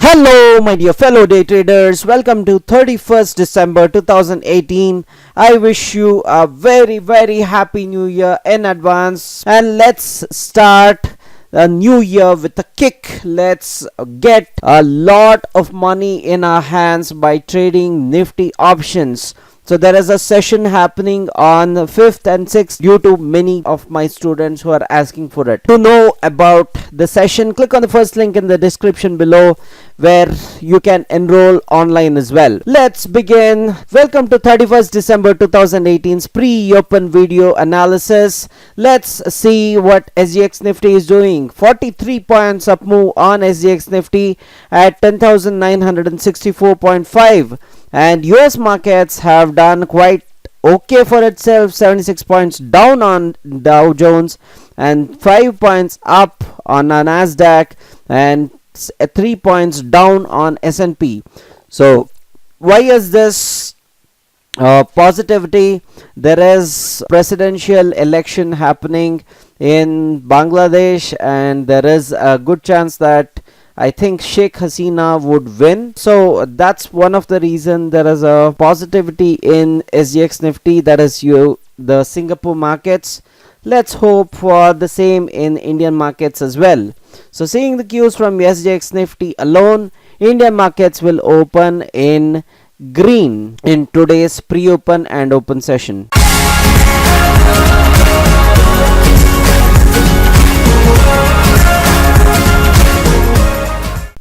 Hello my dear fellow day traders, welcome to 31st December 2018. I wish you a very happy new year in advance, and let's start the new year with a kick. Let's get a lot of money in our hands by trading Nifty options. So there is a session happening on 5th and 6th due to many of my students who are asking for it. To know about the session, click on the first link in the description below where you can enroll online as well. Let's begin. Welcome to 31st December 2018's pre-open video analysis. Let's see what SGX Nifty is doing. 43 points up move on SGX Nifty at 10,964.5. And US markets have done quite okay for itself. 76 points down on DowJones and 5 points up on a Nasdaq and 3 points down on S&P. So why is this positivity? There is presidential election happening in Bangladesh, and there is a good chance that I think Sheikh Hasina would win. So that's one of the reason there is a positivity in SGX Nifty, that is the Singapore markets. Let's hope for the same in Indian markets as well. So seeing the cues from SGX Nifty alone, Indian markets will open in green in today's pre-open and open session.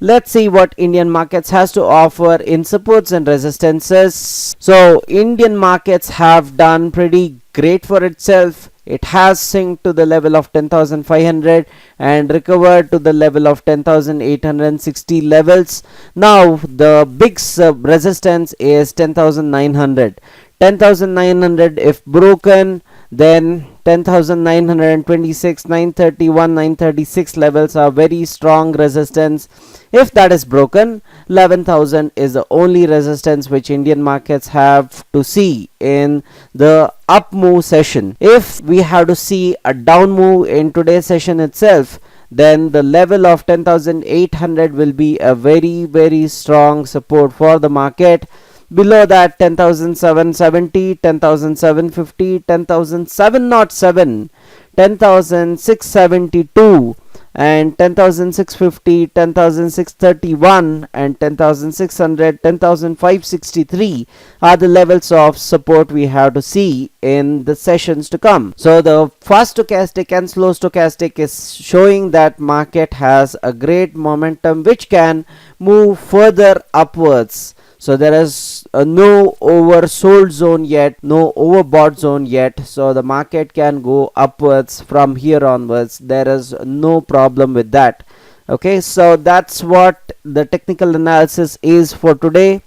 Let's see what Indian markets has to offer in supports and resistances. So Indian markets have done pretty great for itself. It has synced to the level of 10,500 and recovered to the level of 10,860 levels. Now the big resistance is 10,900. 10,900 if broken, then 10,926, 931, 936 levels are very strong resistance. If that is broken, 11,000 is the only resistance which Indian markets have to see in the up move session. If we have to see a down move in today's session itself, then the level of 10,800 will be a very strong support for the market. Below that, 10,770, 10,750, 10,707, 10,672 and 10,650, 10,631 and 10,600, 10,563 are the levels of support we have to see in the sessions to come. So the fast stochastic and slow stochastic is showing that market has a great momentum which can move further upwards. So there is no oversold zone yet, no overbought zone yet. So the market can go upwards from here onwards. There is no problem with that. Okay, so that's what the technical analysis is for today.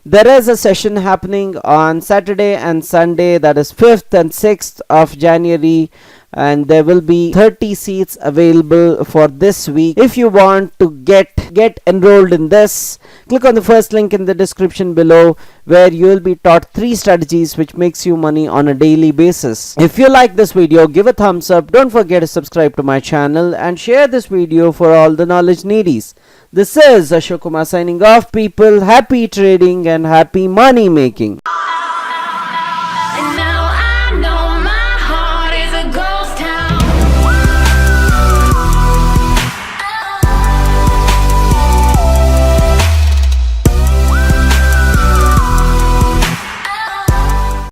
There is a session happening on Saturday and Sunday, that is 5th and 6th of January, and there will be 30 seats available for this week. If you want to get enrolled in this, click on the first link in the description below where you will be taught 3 strategies which makes you money on a daily basis. If you like this video, give a thumbs up. Don't forget to subscribe to my channel and share this video for all the knowledge needies. This is Ashok Kumar signing off, people. Happy trading and happy money making.